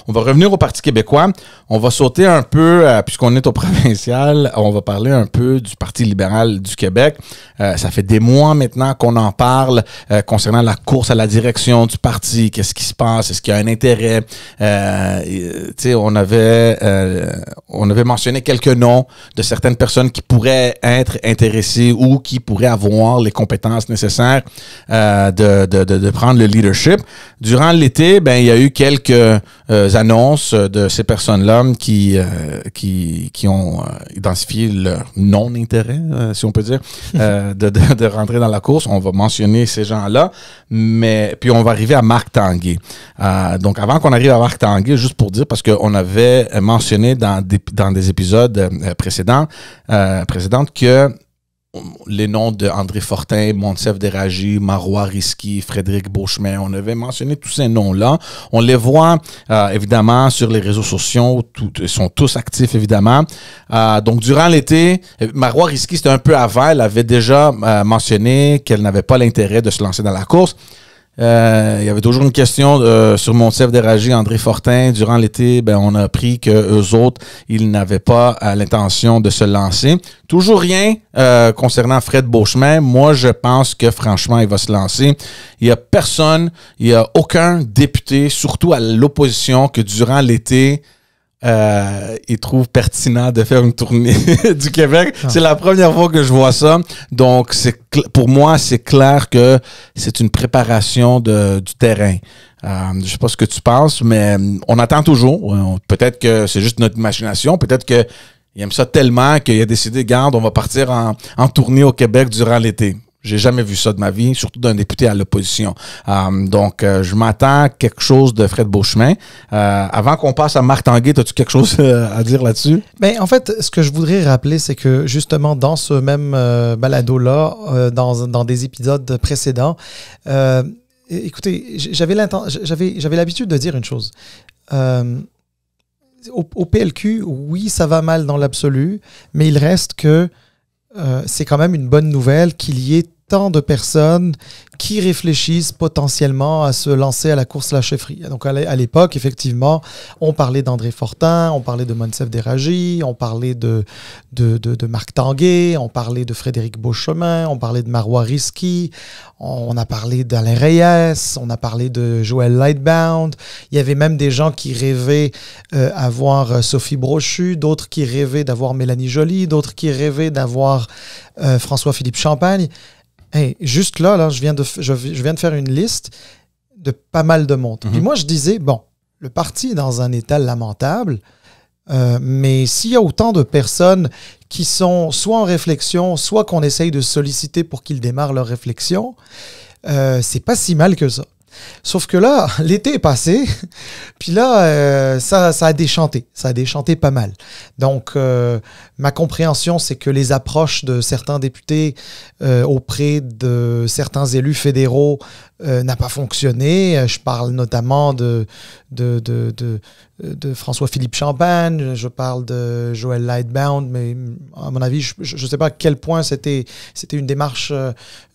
On va revenir au Parti québécois. On va sauter un peu, puisqu'on est au provincial, on va parler un peu du Parti libéral du Québec. Ça fait des mois maintenant qu'on en parle concernant la course à la direction du parti. Qu'est-ce qui se passe? Est-ce qu'il y a un intérêt? On avait mentionné quelques noms de certaines personnes qui pourraient être intéressées ou qui pourraient avoir les compétences nécessaires de prendre le leadership. Durant l'été, il y a eu quelques annonces de ces personnes-là qui ont identifié leur non-intérêt, si on peut dire, de rentrer dans la course. On va mentionner ces gens-là, mais puis on va arriver à Marc Tanguay. Donc, avant qu'on arrive à Marc Tanguay, juste pour dire, parce qu'on avait mentionné dans des épisodes précédents que les noms de André Fortin, Monsef Déragi, Marois Risky, Frédéric Beauchemin, on avait mentionné tous ces noms-là. On les voit évidemment sur les réseaux sociaux, ils sont tous actifs évidemment. Donc durant l'été, Marois Risky, c'était un peu avant, elle avait déjà mentionné qu'elle n'avait pas l'intérêt de se lancer dans la course. Il y avait toujours une question sur Monsef Déragi, André Fortin. Durant l'été, on a appris que eux autres, ils n'avaient pas l'intention de se lancer. Toujours rien concernant Fred Beauchemin. Moi, je pense que franchement, il va se lancer. Il y a personne, il y a aucun député, surtout à l'opposition, que durant l'été, il trouve pertinent de faire une tournée du Québec. Ah. C'est la première fois que je vois ça. Donc, pour moi, c'est clair que c'est une préparation du terrain. Je sais pas ce que tu penses, mais on attend toujours. Peut-être que c'est juste notre imagination. Peut-être qu'il aime ça tellement qu'il a décidé, garde, on va partir en tournée au Québec durant l'été. J'ai jamais vu ça de ma vie, surtout d'un député à l'opposition. Donc, je m'attends à quelque chose de Fred Beauchemin. Avant qu'on passe à Marc Tanguay, as-tu quelque chose à dire là-dessus? En fait, ce que je voudrais rappeler, c'est que justement, dans ce même balado-là, dans des épisodes précédents, écoutez, j'avais l'habitude de dire une chose. Au PLQ, oui, ça va mal dans l'absolu, mais il reste que c'est quand même une bonne nouvelle qu'il y ait tant de personnes qui réfléchissent potentiellement à se lancer à la course à la chefferie. Donc, à l'époque, effectivement, on parlait d'André Fortin, on parlait de Monsef Déragi, on parlait de Marc Tanguay, on parlait de Frédéric Beauchemin, on parlait de Marois Risky, on a parlé d'Alain Reyes, on a parlé de Joël Lightbound. Il y avait même des gens qui rêvaient avoir Sophie Brochu, d'autres qui rêvaient d'avoir Mélanie Joly, d'autres qui rêvaient d'avoir François-Philippe Champagne. Hey, juste là, je viens de faire une liste de pas mal de monde. Puis moi, je disais, bon, le parti est dans un état lamentable, mais s'il y a autant de personnes qui sont soit en réflexion, soit qu'on essaye de solliciter pour qu'ils démarrent leur réflexion, c'est pas si mal que ça. Sauf que là, l'été est passé, puis là, ça a déchanté. Ça a déchanté pas mal. Donc, ma compréhension, c'est que les approches de certains députés auprès de certains élus fédéraux n'a pas fonctionné. Je parle notamment de François-Philippe Champagne, je parle de Joël Lightbound, mais à mon avis, je ne sais pas à quel point c'était une démarche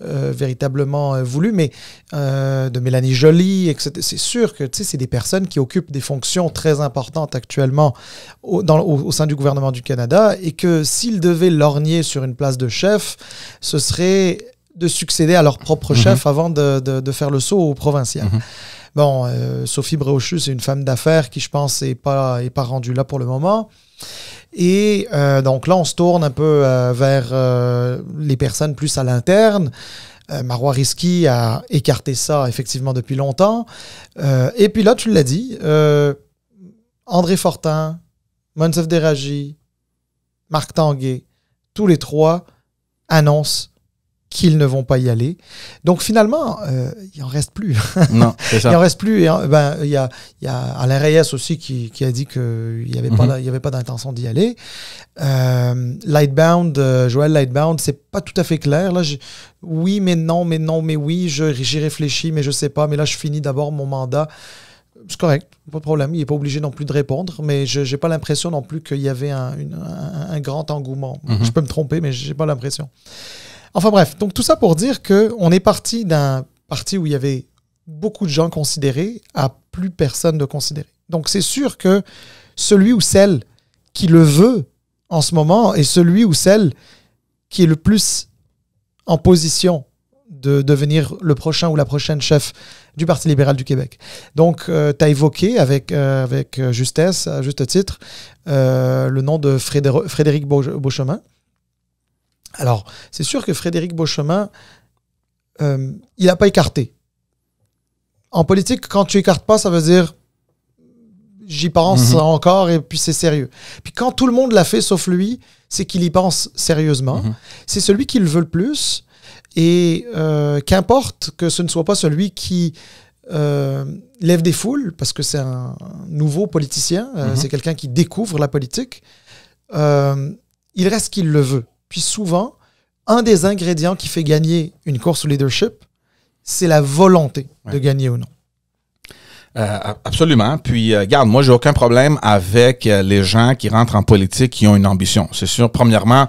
véritablement voulue, mais de Mélanie Joly, etc. C'est sûr que c'est des personnes qui occupent des fonctions très importantes actuellement au sein du gouvernement du Canada, et que s'ils devaient lorgner sur une place de chef, ce serait de succéder à leur propre chef avant de faire le saut au provincial. Bon, Sophie Brochu, c'est une femme d'affaires qui, je pense, n'est pas rendue là pour le moment. Et donc là, on se tourne un peu vers les personnes plus à l'interne. Marois Risky a écarté ça, effectivement, depuis longtemps. Et puis là, tu l'as dit, André Fortin, Monsef Déragi, Marc Tanguay, tous les trois annoncent qu'ils ne vont pas y aller. Donc finalement, il n'en reste plus. Non, c'est ça. Il n'en reste plus. Il y a Alain Reyes aussi qui a dit qu'il n'y avait pas d'intention d'y aller. Lightbound, Joël Lightbound, c'est pas tout à fait clair. Là, oui, mais non, mais oui, j'y réfléchis, mais je sais pas. Mais là, je finis d'abord mon mandat. C'est correct, pas de problème. Il n'est pas obligé non plus de répondre, mais je n'ai pas l'impression non plus qu'il y avait un grand engouement. Je peux me tromper, mais je n'ai pas l'impression. Enfin bref, donc tout ça pour dire qu'on est parti d'un parti où il y avait beaucoup de gens considérés à plus personne de considérés. Donc, c'est sûr que celui ou celle qui le veut en ce moment est celui ou celle qui est le plus en position de devenir le prochain ou la prochaine chef du Parti libéral du Québec. Donc, tu as évoqué avec justesse, à juste titre, le nom de Frédéric Beauchemin. Alors, c'est sûr que Frédéric Beauchemin, il n'a pas écarté. En politique, quand tu écartes pas, ça veut dire j'y pense encore et puis c'est sérieux. Puis quand tout le monde l'a fait sauf lui, c'est qu'il y pense sérieusement. C'est celui qui le veut le plus. Et qu'importe que ce ne soit pas celui qui lève des foules, parce que c'est un nouveau politicien, c'est quelqu'un qui découvre la politique, il reste qu'il le veut. Puis souvent, un des ingrédients qui fait gagner une course au leadership, c'est la volonté de gagner ou non. Absolument. Puis, regarde, moi, j'ai aucun problème avec les gens qui rentrent en politique qui ont une ambition. C'est sûr, premièrement,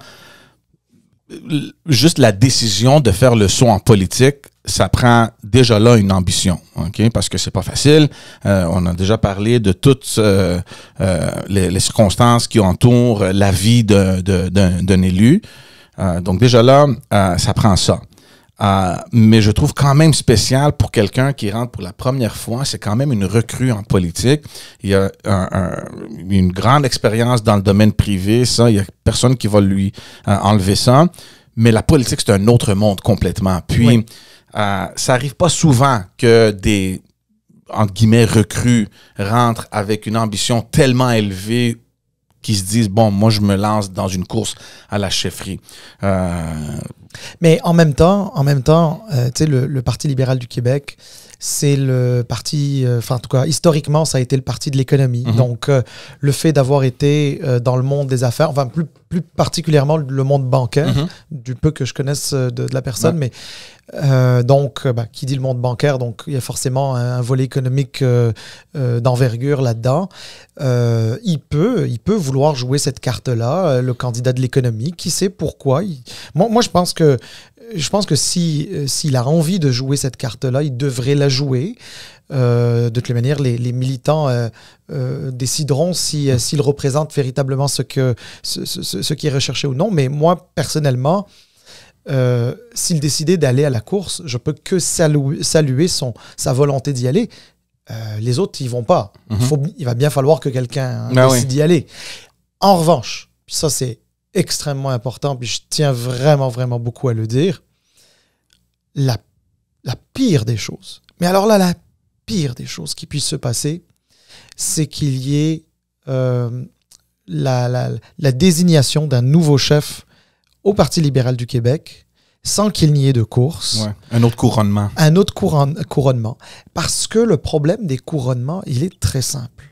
juste la décision de faire le saut en politique, ça prend déjà là une ambition, ok? Parce que c'est pas facile. On a déjà parlé de toutes les circonstances qui entourent la vie d'un élu. Donc déjà là, ça prend ça. Mais je trouve quand même spécial pour quelqu'un qui rentre pour la première fois, c'est quand même une recrue en politique. Il a une grande expérience dans le domaine privé, ça, il y a personne qui va lui enlever ça. Mais la politique, c'est un autre monde complètement. Puis, ça arrive pas souvent que des, entre guillemets, recrues rentrent avec une ambition tellement élevée qui se disent, bon, moi, je me lance dans une course à la chefferie. Mais en même temps, tu sais, le Parti libéral du Québec, c'est le parti, en tout cas, historiquement, ça a été le parti de l'économie. Donc, le fait d'avoir été dans le monde des affaires, enfin, plus particulièrement le monde bancaire, du peu que je connaisse de la personne, mais donc, qui dit le monde bancaire, donc il y a forcément un volet économique d'envergure là-dedans. Il peut vouloir jouer cette carte-là, le candidat de l'économie, qui sait pourquoi. Moi, je pense que s'il a envie de jouer cette carte-là, il devrait la jouer. De toutes les manières, les militants décideront s'il représente véritablement ce qui est recherché ou non. Mais moi, personnellement, s'il décidait d'aller à la course, je peux que saluer sa volonté d'y aller. Les autres, ils vont pas. Il va bien falloir que quelqu'un décide d'y aller. En revanche, puis ça c'est extrêmement important, puis je tiens vraiment, vraiment beaucoup à le dire, la pire des choses, mais alors là, la pire des choses qui puisse se passer, c'est qu'il y ait la désignation d'un nouveau chef au Parti libéral du Québec sans qu'il n'y ait de course. Ouais, un autre couronnement. Un autre couronnement. Parce que le problème des couronnements, il est très simple.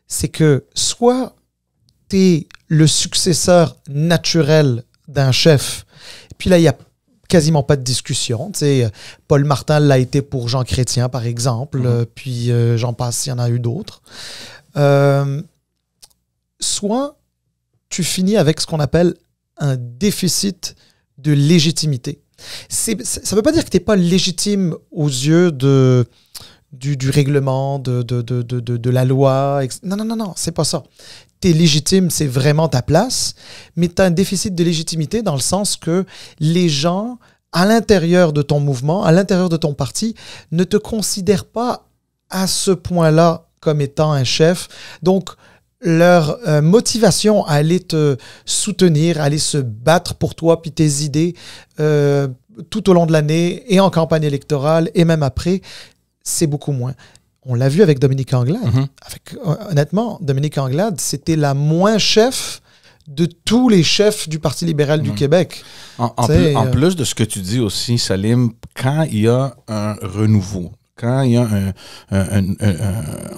C'est que soit tu es le successeur naturel d'un chef, puis là, il n'y a quasiment pas de discussion. Tu sais, Paul Martin l'a été pour Jean Chrétien, par exemple, puis j'en passe, il y en a eu d'autres. Soit tu finis avec ce qu'on appelle un déficit de légitimité. Ça ne veut pas dire que tu n'es pas légitime aux yeux du règlement, de la loi. Non, c'est pas ça. Tu es légitime, c'est vraiment ta place, mais tu as un déficit de légitimité dans le sens que les gens, à l'intérieur de ton mouvement, à l'intérieur de ton parti, ne te considèrent pas à ce point-là comme étant un chef. Donc, leur motivation à aller te soutenir, à aller se battre pour toi puis tes idées tout au long de l'année et en campagne électorale et même après, c'est beaucoup moins. On l'a vu avec Dominique Anglade. Honnêtement, Dominique Anglade, c'était la moins chef de tous les chefs du Parti libéral du Québec. En plus de ce que tu dis aussi, Salim, quand il y a un renouveau, quand il y a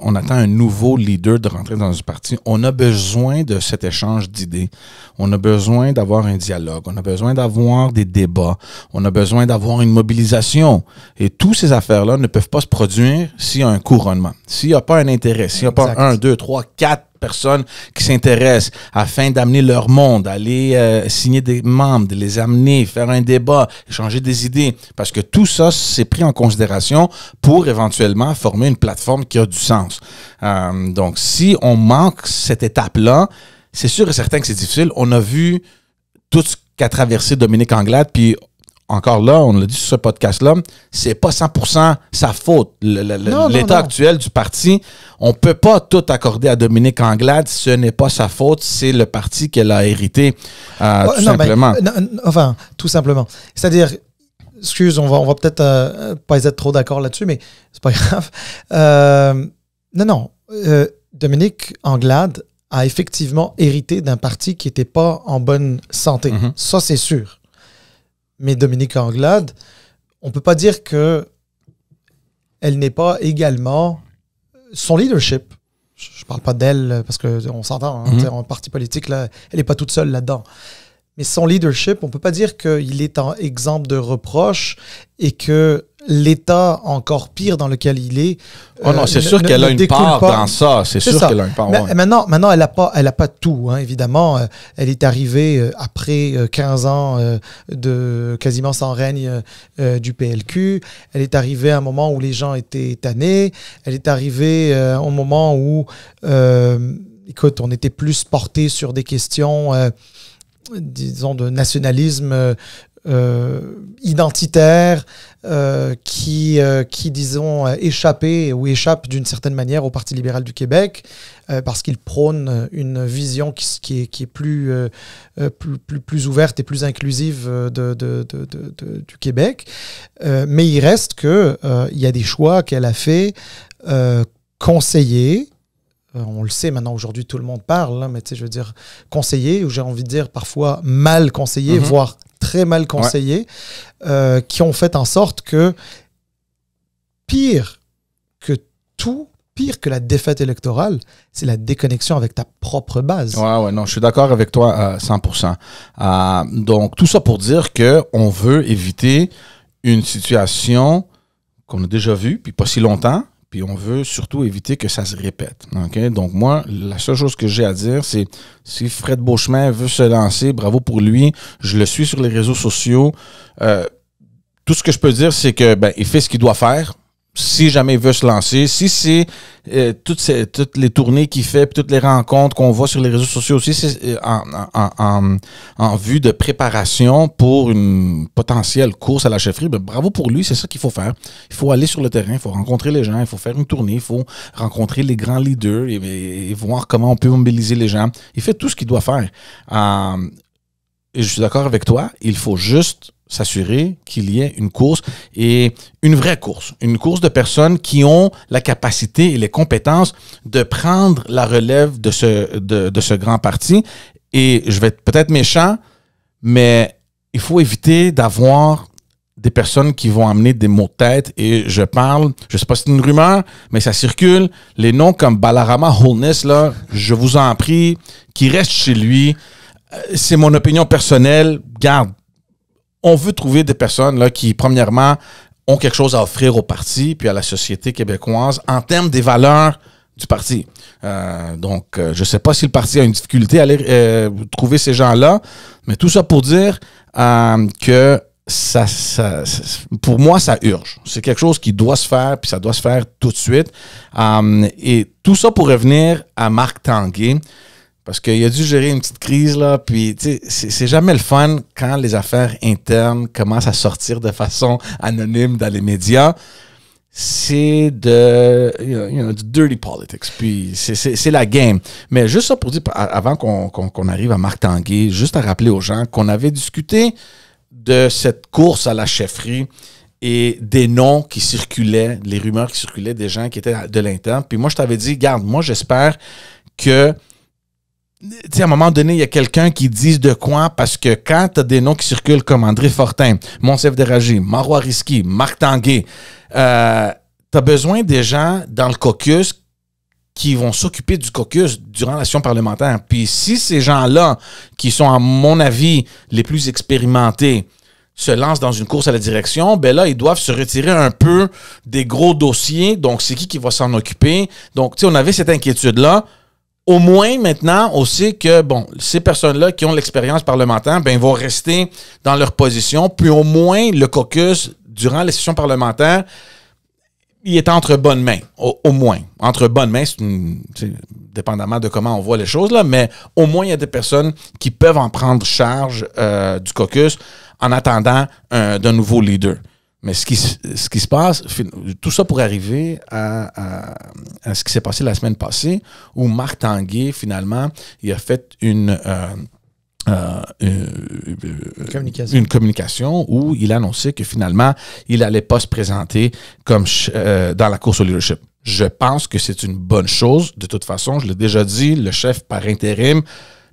on attend un nouveau leader de rentrer dans un parti, on a besoin de cet échange d'idées. On a besoin d'avoir un dialogue. On a besoin d'avoir des débats. On a besoin d'avoir une mobilisation. Et toutes ces affaires-là ne peuvent pas se produire s'il y a un couronnement. S'il n'y a pas un intérêt, s'il n'y a pas 1, 2, 3, 4 personnes qui s'intéressent afin d'amener leur monde, aller signer des membres, de les amener, faire un débat, échanger des idées. Parce que tout ça, c'est pris en considération pour éventuellement former une plateforme qui a du sens. Donc, si on manque cette étape-là, c'est sûr et certain que c'est difficile. On a vu tout ce qu'a traversé Dominique Anglade, puis encore là, on l'a dit sur ce podcast-là, c'est pas 100% sa faute. L'état actuel du parti, on peut pas tout accorder à Dominique Anglade. Ce n'est pas sa faute, c'est le parti qu'elle a hérité, tout simplement. Tout simplement. C'est-à-dire, excuse, on va peut-être pas être trop d'accord là-dessus, mais c'est pas grave. Dominique Anglade a effectivement hérité d'un parti qui n'était pas en bonne santé. Mm-hmm. Ça, c'est sûr. Mais Dominique Anglade, on ne peut pas dire qu'elle n'est pas également... Son leadership, je ne parle pas d'elle parce qu'on s'entend, en parti politique, là, elle n'est pas toute seule là-dedans. Mais son leadership, on ne peut pas dire qu'il est en exemple de reproche et que l'état encore pire dans lequel il est... Oh non, c'est sûr qu'elle a une part dans ça. C'est sûr qu'elle a une part. Mais maintenant, elle n'a pas tout, hein, évidemment. Elle est arrivée après 15 ans de quasiment sans règne du PLQ. Elle est arrivée à un moment où les gens étaient tannés. Elle est arrivée au moment où, écoute, on était plus porté sur des questions... disons, de nationalisme identitaire qui disons, échappe d'une certaine manière au Parti libéral du Québec parce qu'il prône une vision qui est plus ouverte et plus inclusive du Québec. Mais il reste qu'il y a des choix qu'elle a fait conseiller. On le sait maintenant, aujourd'hui, tout le monde parle, mais tu sais, je veux dire, conseiller, ou j'ai envie de dire parfois mal conseillé, voire très mal conseillé, qui ont fait en sorte que pire que la défaite électorale, c'est la déconnexion avec ta propre base. Ouais, non, je suis d'accord avec toi à 100%. Donc, tout ça pour dire qu'on veut éviter une situation qu'on a déjà vue, puis pas si longtemps, puis on veut surtout éviter que ça se répète. Okay? Donc moi, la seule chose que j'ai à dire, c'est si Fred Beauchemin veut se lancer, bravo pour lui. Je le suis sur les réseaux sociaux. Tout ce que je peux dire, c'est que il fait ce qu'il doit faire. Si jamais il veut se lancer, si c'est toutes les tournées qu'il fait, puis toutes les rencontres qu'on voit sur les réseaux sociaux aussi, c'est en vue de préparation pour une potentielle course à la chefferie, bravo pour lui, c'est ça qu'il faut faire. Il faut aller sur le terrain, il faut rencontrer les gens, il faut faire une tournée, il faut rencontrer les grands leaders et voir comment on peut mobiliser les gens. Il fait tout ce qu'il doit faire. Et je suis d'accord avec toi, il faut juste s'assurer qu'il y ait une course et une vraie course. Une course de personnes qui ont la capacité et les compétences de prendre la relève de ce grand parti. Et je vais être peut-être méchant, mais il faut éviter d'avoir des personnes qui vont amener des mots de tête. Et je parle, je sais pas si c'est une rumeur, mais ça circule. Les noms comme Balarama Holness, là, je vous en prie, qui reste chez lui. C'est mon opinion personnelle. Garde. On veut trouver des personnes là, qui, premièrement, ont quelque chose à offrir au parti puis à la société québécoise en termes des valeurs du parti. Donc, je ne sais pas si le parti a une difficulté à aller trouver ces gens-là, mais tout ça pour dire que ça, pour moi, ça urge. C'est quelque chose qui doit se faire, puis ça doit se faire tout de suite. Et tout ça pour revenir à Marc Tanguay. Parce qu'il a dû gérer une petite crise, là, puis c'est jamais le fun quand les affaires internes commencent à sortir de façon anonyme dans les médias. C'est du dirty politics, puis c'est la game. Mais juste ça pour dire, avant qu'on arrive à Marc Tanguay, juste à rappeler aux gens qu'on avait discuté de cette course à la chefferie et des noms qui circulaient, les rumeurs qui circulaient des gens qui étaient de l'interne. Puis moi, je t'avais dit, garde, moi, j'espère que tu sais, à un moment donné, il y a quelqu'un qui dise de quoi, parce que quand tu as des noms qui circulent comme André Fortin, Monsef Déragi, Marois Risky, Marc Tanguay, tu as besoin des gens dans le caucus qui vont s'occuper du caucus durant la session parlementaire. Puis si ces gens-là, qui sont à mon avis les plus expérimentés, se lancent dans une course à la direction, ben là, ils doivent se retirer un peu des gros dossiers. Donc, c'est qui va s'en occuper? Donc, tu sais, on avait cette inquiétude-là. au moins, maintenant, on sait que, bon, ces personnes-là qui ont l'expérience parlementaire, ben, ils vont rester dans leur position. Puis au moins, le caucus, durant les sessions parlementaires, il est entre bonnes mains. Au moins. Entre bonnes mains, c'est dépendamment de comment on voit les choses, là, mais au moins, il y a des personnes qui peuvent en prendre charge du caucus en attendant d'un nouveau leader. Mais ce qui se passe, tout ça pour arriver à ce qui s'est passé la semaine passée, où Marc Tanguay, finalement, il a fait une communication où il a annoncé que finalement, il n'allait pas se présenter comme dans la course au leadership. Je pense que c'est une bonne chose. De toute façon, je l'ai déjà dit, le chef par intérim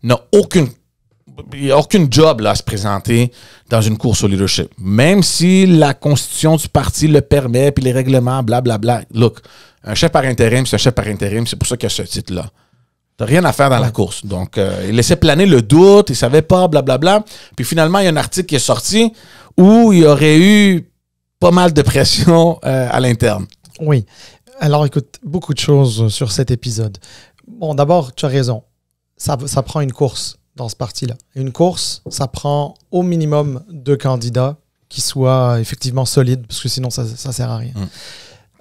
n'a il n'y a aucune job là, à se présenter dans une course au leadership. Même si la constitution du parti le permet, puis les règlements, blablabla. Look, un chef par intérim, c'est un chef par intérim. C'est pour ça qu'il y a ce titre-là. T'as rien à faire dans la course. Donc, il laissait planer le doute, il savait pas, blablabla. Puis finalement, il y a un article qui est sorti où il y aurait eu pas mal de pression à l'interne. Oui. Alors, écoute, beaucoup de choses sur cet épisode. Bon, d'abord, tu as raison. Ça prend une course dans ce parti-là. Une course, ça prend au minimum 2 candidats qui soient effectivement solides, parce que sinon, ça ne sert à rien.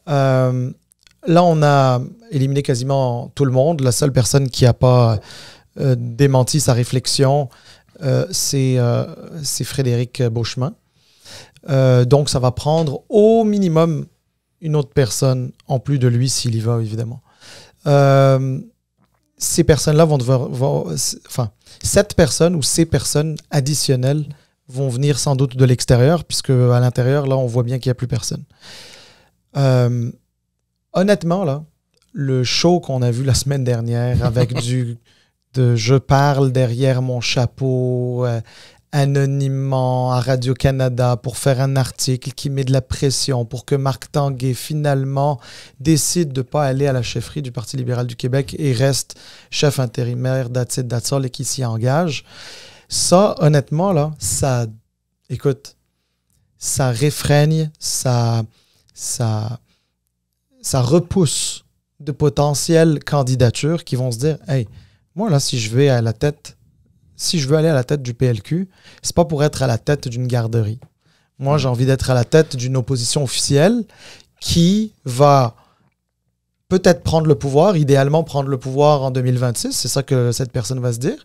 Là, on a éliminé quasiment tout le monde. La seule personne qui n'a pas démenti sa réflexion, c'est Frédéric Beauchemin. Donc, ça va prendre au minimum une autre personne en plus de lui s'il y va, évidemment. Ces personnes-là vont devoir... cette personne ou ces personnes additionnelles vont venir sans doute de l'extérieur, puisque à l'intérieur, là, on voit bien qu'il n'y a plus personne. Honnêtement, là, le show qu'on a vu la semaine dernière avec je parle derrière mon chapeau, anonymement à Radio-Canada pour faire un article qui met de la pression pour que Marc Tanguay finalement décide de ne pas aller à la chefferie du Parti libéral du Québec et reste chef intérimaire d'Atsol et qui s'y engage. Ça, honnêtement, là, ça réfrègne, ça repousse de potentielles candidatures qui vont se dire « Hey, moi, là, si je veux aller à la tête du PLQ, c'est pas pour être à la tête d'une garderie. Moi, j'ai envie d'être à la tête d'une opposition officielle qui va peut-être prendre le pouvoir, idéalement prendre le pouvoir en 2026, c'est ça que cette personne va se dire,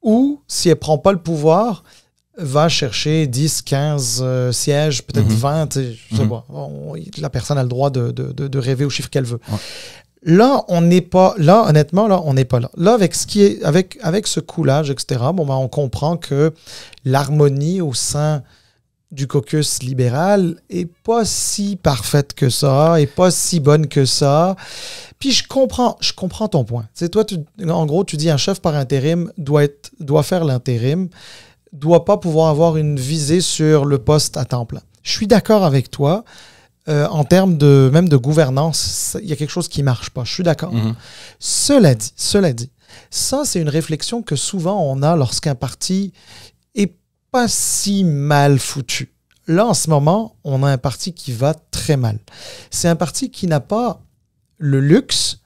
ou si elle prend pas le pouvoir, va chercher 10, 15 sièges, peut-être 20, je sais pas. La personne a le droit de rêver au chiffre qu'elle veut. Ouais. Là, on n'est pas là, honnêtement, là, on n'est pas là. Là, avec ce coulage, etc., on comprend que l'harmonie au sein du caucus libéral est pas si parfaite que ça, est pas si bonne que ça. Puis je comprends ton point. C'est toi, en gros, tu dis un chef par intérim doit faire l'intérim, doit pas pouvoir avoir une visée sur le poste à temps plein. Je suis d'accord avec toi. En termes même de gouvernance, il y a quelque chose qui ne marche pas. Je suis d'accord. Cela dit, ça, c'est une réflexion que souvent on a lorsqu'un parti est pas si mal foutu. Là, en ce moment, on a un parti qui va très mal. C'est un parti qui n'a pas le luxe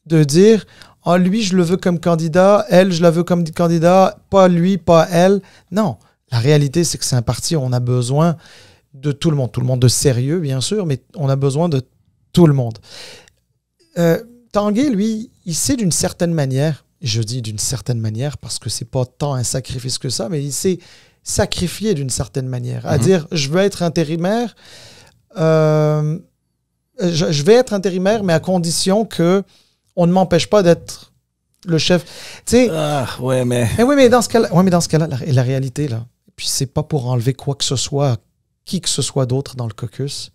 de dire « Ah, lui, je le veux comme candidat, elle, je la veux comme candidat, pas lui, pas elle. » Non, la réalité, c'est que c'est un parti où on a besoin de tout le monde de sérieux, bien sûr, mais on a besoin de tout le monde. Tanguay, lui, il sait d'une certaine manière, je dis d'une certaine manière parce que c'est pas tant un sacrifice que ça, mais il s'est sacrifié d'une certaine manière, à dire, je veux être intérimaire, je vais être intérimaire, mais à condition que on ne m'empêche pas d'être le chef. Tu sais, oui, mais dans ce cas-là, la réalité, là, puis c'est pas pour enlever quoi que ce soit qui que ce soit d'autre dans le caucus,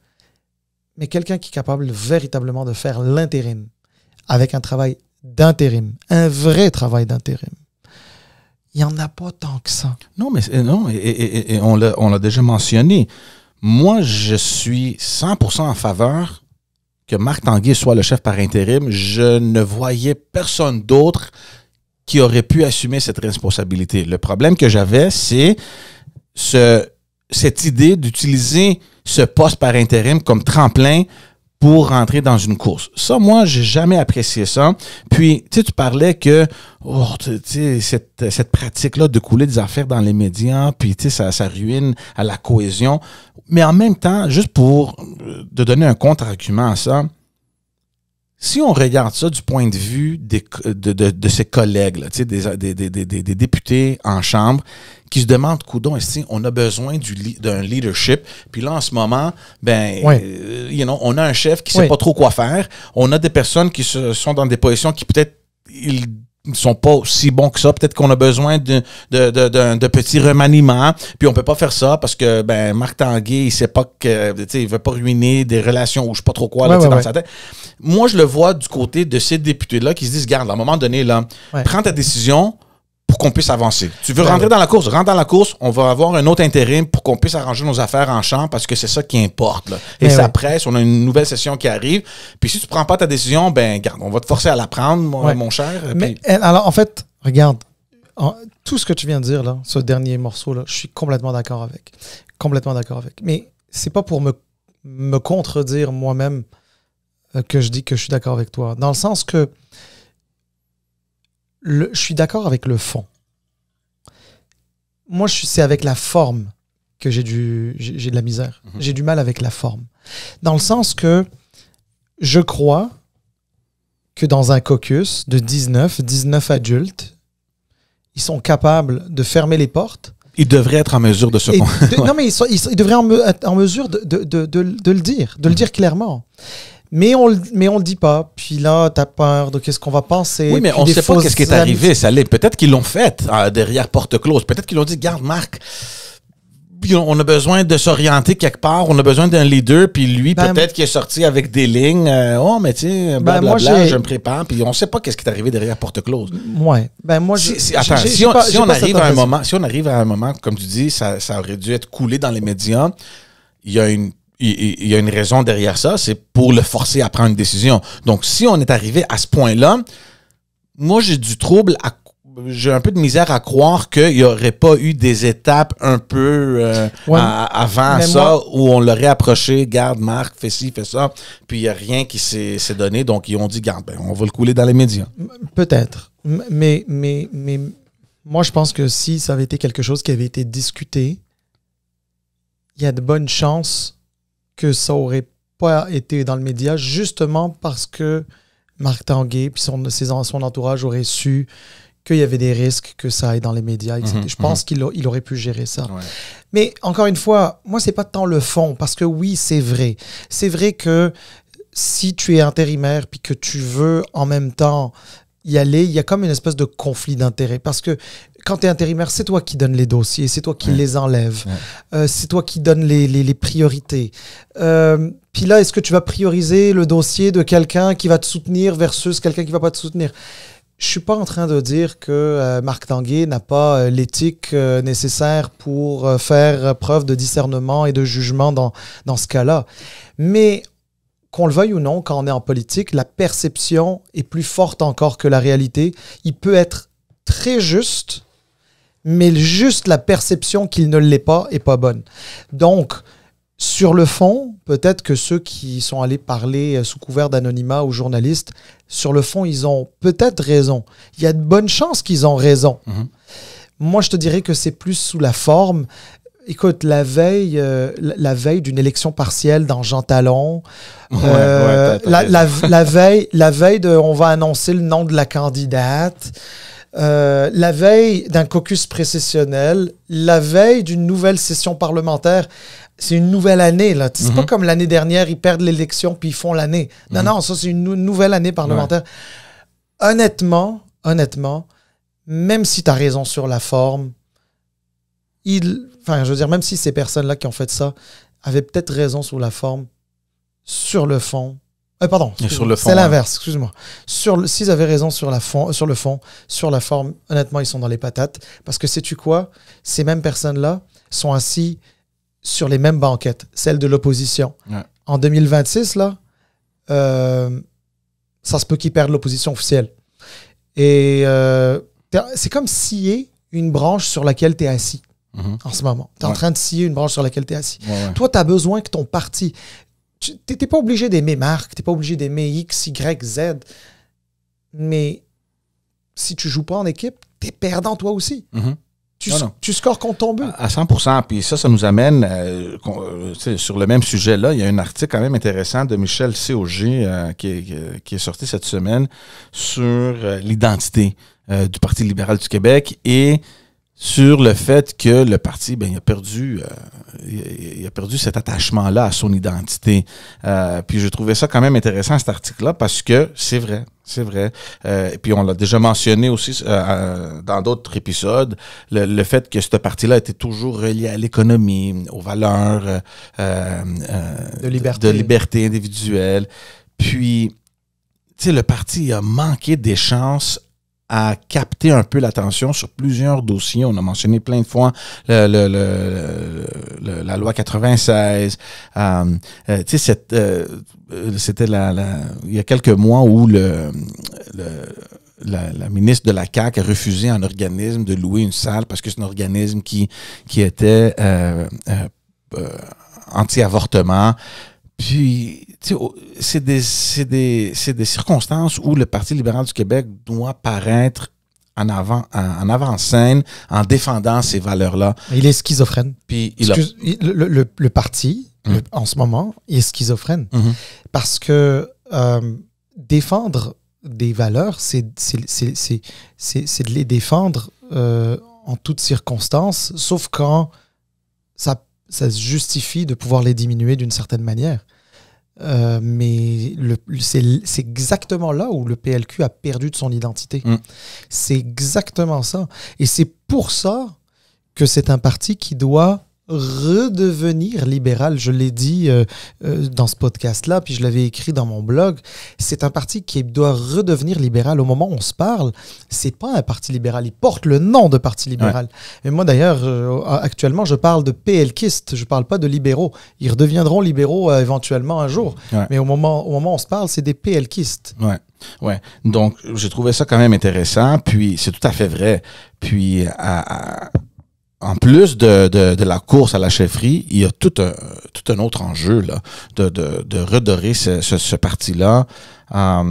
mais quelqu'un qui est capable véritablement de faire l'intérim avec un travail d'intérim, un vrai travail d'intérim. Il n'y en a pas tant que ça. Non, et on l'a déjà mentionné. Moi, je suis 100% en faveur que Marc Tanguay soit le chef par intérim. Je ne voyais personne d'autre qui aurait pu assumer cette responsabilité. Le problème que j'avais, c'est cette idée d'utiliser ce poste par intérim comme tremplin pour rentrer dans une course. Ça, moi, j'ai jamais apprécié ça. Puis, tu sais, tu parlais que tu sais, cette pratique-là de couler des affaires dans les médias, puis tu sais, ça ruine à la cohésion. Mais en même temps, juste pour de donner un contre-argument à ça, si on regarde ça du point de vue de ses collègues, là, des députés en chambre, qui se demandent, coudon, on a besoin d'un leadership. Puis là, en ce moment, on a un chef qui ne sait pas trop quoi faire. On a des personnes qui sont dans des positions qui peut-être ils ne sont pas aussi bons que ça. Peut-être qu'on a besoin de petits remaniements. Puis on peut pas faire ça parce que Marc Tanguay, il sait pas que il veut pas ruiner des relations ou je sais pas trop quoi dans sa tête. Moi, je le vois du côté de ces députés-là qui se disent, regarde, à un moment donné, là, prends ta décision pour qu'on puisse avancer. Tu veux rentrer dans la course, rentre dans la course, on va avoir un autre intérim pour qu'on puisse arranger nos affaires en chambre parce que c'est ça qui importe. Là. Et ça presse, on a une nouvelle session qui arrive. Puis si tu prends pas ta décision, garde, on va te forcer à la prendre, mon cher. Mais alors, en fait, regarde, tout ce que tu viens de dire, là, ce dernier morceau-là, je suis complètement d'accord avec. Complètement d'accord avec. Mais c'est pas pour me contredire moi-même que je dis que je suis d'accord avec toi. Dans le sens que je suis d'accord avec le fond. Moi, c'est avec la forme que j'ai de la misère. Mm-hmm. J'ai du mal avec la forme. Dans le sens que je crois que dans un caucus de 19 adultes, ils sont capables de fermer les portes. Ils devraient être en mesure de se... Non, mais ils devraient être en mesure de le dire, de le dire clairement. Mais on le dit pas. Puis là, t'as peur de qu'est-ce qu'on va penser. Oui, mais on sait pas qu'est-ce qui est arrivé. Peut-être qu'ils l'ont fait derrière porte close. Peut-être qu'ils l'ont dit, garde, Marc, on a besoin de s'orienter quelque part. On a besoin d'un leader. Puis lui, peut-être qu'il est sorti avec des lignes. Mais tu sais, blablabla, je me prépare. Puis on sait pas qu'est-ce qui est arrivé derrière porte close. Ouais. Moi, si on arrive à un moment, comme tu dis, ça aurait dû être coulé dans les médias. Il y a une raison derrière ça, c'est pour le forcer à prendre une décision. Donc, si on est arrivé à ce point-là, moi, j'ai un peu de misère à croire qu'il n'y aurait pas eu des étapes un peu avant ça où on l'aurait approché, garde, Marc, fais ci, fais ça, puis il n'y a rien qui s'est donné. Donc, ils ont dit, garde, on va le couler dans les médias. Peut-être. Mais moi, je pense que si ça avait été quelque chose qui avait été discuté, il y a de bonnes chances que ça aurait pas été dans le média, justement parce que Marc Tanguay puis son entourage aurait su qu'il y avait des risques que ça aille dans les médias, etc. Je pense qu'il aurait pu gérer ça. Ouais. Mais encore une fois, moi, c'est pas tant le fond, parce que oui, c'est vrai. C'est vrai que si tu es intérimaire puis que tu veux en même temps y aller, il y a comme une espèce de conflit d'intérêts. Parce que quand tu es intérimaire, c'est toi qui donnes les dossiers, c'est toi qui les enlèves, c'est toi qui donnes les priorités. Puis là, est-ce que tu vas prioriser le dossier de quelqu'un qui va te soutenir versus quelqu'un qui ne va pas te soutenir? Je ne suis pas en train de dire que Marc Tanguay n'a pas l'éthique nécessaire pour faire preuve de discernement et de jugement dans ce cas-là. Mais qu'on le veuille ou non, quand on est en politique, la perception est plus forte encore que la réalité. Il peut être très juste, mais juste la perception qu'il ne l'est pas est pas bonne. Donc, sur le fond, peut-être que ceux qui sont allés parler sous couvert d'anonymat aux journalistes, sur le fond, ils ont peut-être raison. Il y a de bonnes chances qu'ils ont raison. Mm-hmm. Moi, je te dirais que c'est plus sous la forme. Écoute, la veille d'une élection partielle dans Jean Talon, la veille on va annoncer le nom de la candidate, la veille d'un caucus précessionnel, la veille d'une nouvelle session parlementaire. C'est une nouvelle année, là. C'est pas comme l'année dernière, ils perdent l'élection puis ils font l'année. Non, ça, c'est une nouvelle année parlementaire. Ouais. Honnêtement, même si tu as raison sur la forme, même si ces personnes-là qui ont fait ça avaient peut-être raison sur la forme, sur le fond... c'est l'inverse, excuse-moi. S'ils avaient raison sur le fond, sur la forme, honnêtement, ils sont dans les patates. Parce que sais-tu quoi? Ces mêmes personnes-là sont assis sur les mêmes banquettes, celles de l'opposition. Ouais. En 2026, là, ça se peut qu'ils perdent l'opposition officielle. Et c'est comme scier une branche sur laquelle tu es assis en ce moment. Tu es en train de scier une branche sur laquelle tu es assis. Ouais. Toi, tu as besoin que ton parti... t'es pas obligé d'aimer Marc, t'es pas obligé d'aimer X, Y, Z, mais si tu joues pas en équipe, t'es perdant toi aussi. Tu scores contre ton but. À 100%. Puis ça nous amène sur le même sujet-là. Il y a un article quand même intéressant de Michel C.O.G. Qui est sorti cette semaine sur l'identité du Parti libéral du Québec et sur le fait que le parti, il a perdu cet attachement-là à son identité. Puis j'ai trouvé ça quand même intéressant, cet article-là, parce que c'est vrai. Et puis on l'a déjà mentionné aussi dans d'autres épisodes, le fait que ce parti-là était toujours relié à l'économie, aux valeurs de liberté individuelle. Puis, tu sais, le parti a manqué des chances à capter un peu l'attention sur plusieurs dossiers. On a mentionné plein de fois la loi 96. Tu sais, c'était il y a quelques mois où la ministre de la CAQ a refusé à un organisme de louer une salle parce que c'est un organisme qui était anti-avortement. Puis, tu sais, c'est des circonstances où le Parti libéral du Québec doit paraître en avant-scène en défendant ces valeurs-là. Il est schizophrène. Puis le parti, en ce moment, il est schizophrène. Parce que défendre des valeurs, c'est de les défendre en toutes circonstances, sauf quand ça se justifie de pouvoir les diminuer d'une certaine manière. Mais c'est exactement là où le PLQ a perdu de son identité. C'est exactement ça. Et c'est pour ça que c'est un parti qui doit redevenir libéral. Je l'ai dit dans ce podcast-là, puis je l'avais écrit dans mon blog. C'est un parti qui doit redevenir libéral. Au moment où on se parle, c'est pas un parti libéral. Il porte le nom de parti libéral. Ouais. Et moi, d'ailleurs, actuellement, je parle de PLQistes. Je parle pas de libéraux. Ils redeviendront libéraux éventuellement un jour. Ouais. Mais au moment où on se parle, c'est des PLQistes. Ouais. Donc, j'ai trouvé ça quand même intéressant. Puis, c'est tout à fait vrai. Puis, en plus de la course à la chefferie, il y a tout un autre enjeu là, de redorer ce parti-là à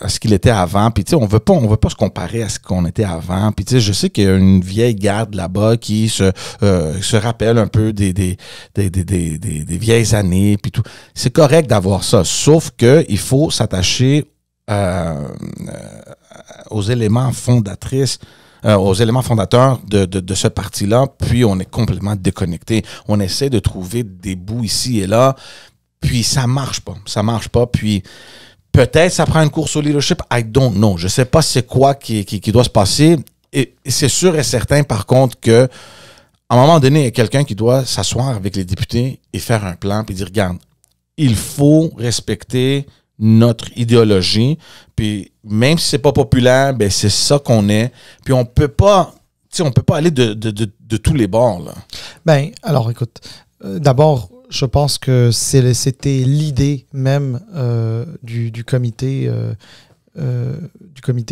ce qu'il était avant. Puis tu sais, on veut pas se comparer à ce qu'on était avant. Puis tu sais, je sais qu'il y a une vieille garde là-bas qui se rappelle un peu des vieilles années. Puis tout, c'est correct d'avoir ça, sauf que il faut s'attacher aux éléments fondatrices. Aux éléments fondateurs de ce parti-là, puis on est complètement déconnecté. On essaie de trouver des bouts ici et là, puis ça marche pas. Puis peut-être ça prend une course au leadership, I don't know. Je sais pas c'est quoi qui doit se passer. Et c'est sûr et certain, par contre, que à un moment donné, il y a quelqu'un qui doit s'asseoir avec les députés et faire un plan, puis dire, regarde, il faut respecter notre idéologie, puis même si c'est pas populaire, ben c'est ça qu'on est, puis on peut pas aller de tous les bords là. Ben alors écoute, d'abord je pense que c'était l'idée même du comité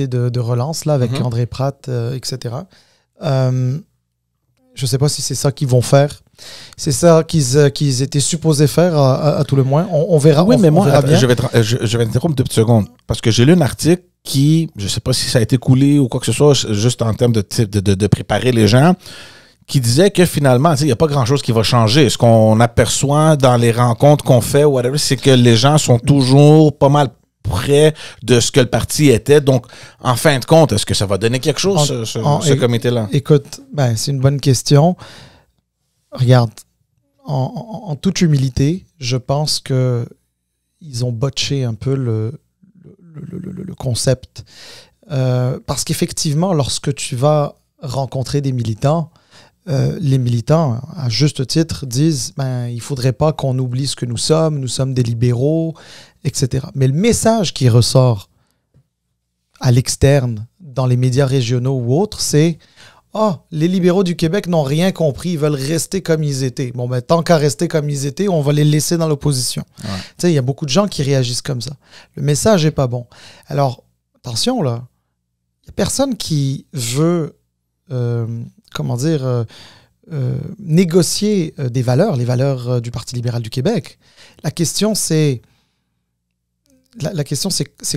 de relance là avec André Pratt, etc. Je sais pas si c'est ça qu'ils vont faire. C'est ça qu'ils étaient supposés faire à tout le moins. On verra. Oui, mais moi, je vais interrompre 2 petites secondes. Parce que j'ai lu un article qui, je sais pas si ça a été coulé ou quoi que ce soit, juste en termes de préparer les gens, qui disait que finalement, il n'y a pas grand-chose qui va changer. Ce qu'on aperçoit dans les rencontres qu'on fait, whatever, c'est que les gens sont toujours pas mal près de ce que le parti était. Donc, en fin de compte, est-ce que ça va donner quelque chose, ce comité-là? Écoute, c'est une bonne question. Regarde, en toute humilité, je pense que ils ont botché un peu le concept. Parce qu'effectivement, lorsque tu vas rencontrer des militants, les militants, à juste titre, disent il ne faudrait pas qu'on oublie ce que nous sommes des libéraux, etc. Mais le message qui ressort à l'externe, dans les médias régionaux ou autres, c'est les libéraux du Québec n'ont rien compris, ils veulent rester comme ils étaient. Bon, tant qu'à rester comme ils étaient, on va les laisser dans l'opposition. Ouais. Tu sais, il y a beaucoup de gens qui réagissent comme ça. Le message n'est pas bon. Alors, attention, là, il n'y a personne qui veut, négocier des valeurs, les valeurs du Parti libéral du Québec. La question, c'est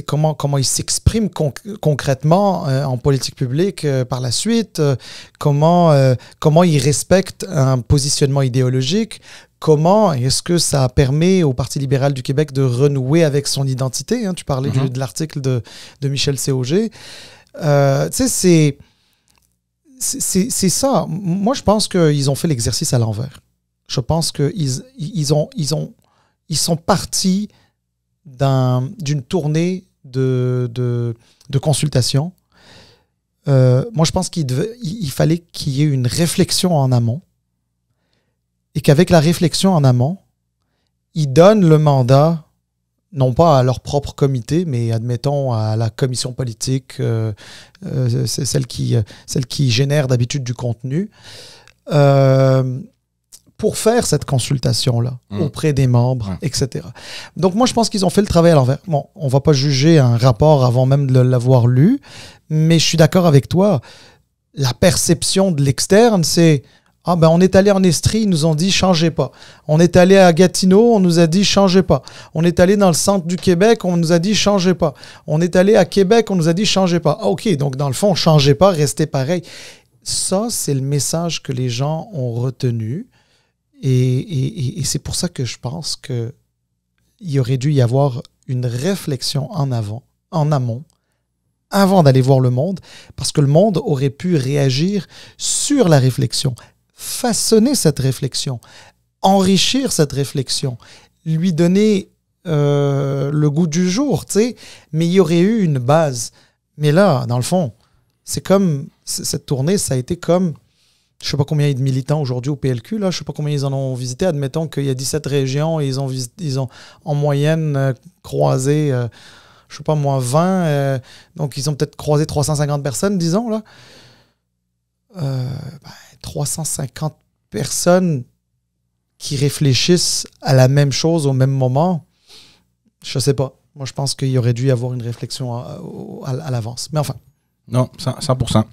comment ils s'expriment concrètement en politique publique par la suite, comment ils respectent un positionnement idéologique, comment est-ce que ça permet au Parti libéral du Québec de renouer avec son identité. Hein, tu parlais de l'article de Michel Séauger. Tu sais, c'est ça. Moi, je pense qu'ils ont fait l'exercice à l'envers. Je pense qu'ils sont partis d'une tournée de consultation. Moi, je pense qu'il fallait qu'il y ait une réflexion en amont et qu'avec la réflexion en amont, ils donnent le mandat, non pas à leur propre comité, mais admettons à la commission politique, c'est celle qui génère d'habitude du contenu, pour faire cette consultation-là auprès des membres, etc. Donc moi, je pense qu'ils ont fait le travail à l'envers. Bon, on ne va pas juger un rapport avant même de l'avoir lu, mais je suis d'accord avec toi. La perception de l'externe, c'est « Ah ben, on est allé en Estrie, ils nous ont dit « Changez pas ». On est allé à Gatineau, on nous a dit « Changez pas ». On est allé dans le centre du Québec, on nous a dit « Changez pas ». On est allé à Québec, on nous a dit « Changez pas ». Ah, OK, donc dans le fond, changez pas, restez pareil. Ça, c'est le message que les gens ont retenu. Et c'est pour ça que je pense qu'il y aurait dû y avoir une réflexion en amont, avant d'aller voir le monde, parce que le monde aurait pu réagir sur la réflexion, façonner cette réflexion, enrichir cette réflexion, lui donner le goût du jour, tu sais, mais il y aurait eu une base. Mais là, dans le fond, c'est comme, cette tournée, ça a été comme... Je ne sais pas combien il y a de militants aujourd'hui au PLQ, là. Je ne sais pas combien ils en ont visité. Admettons qu'il y a 17 régions et ils ont en moyenne croisé, je ne sais pas moi, 20. Donc, ils ont peut-être croisé 350 personnes, disons, là. 350 personnes qui réfléchissent à la même chose au même moment, je ne sais pas. Moi, je pense qu'il y aurait dû y avoir une réflexion à l'avance. Mais enfin. Non, 100%.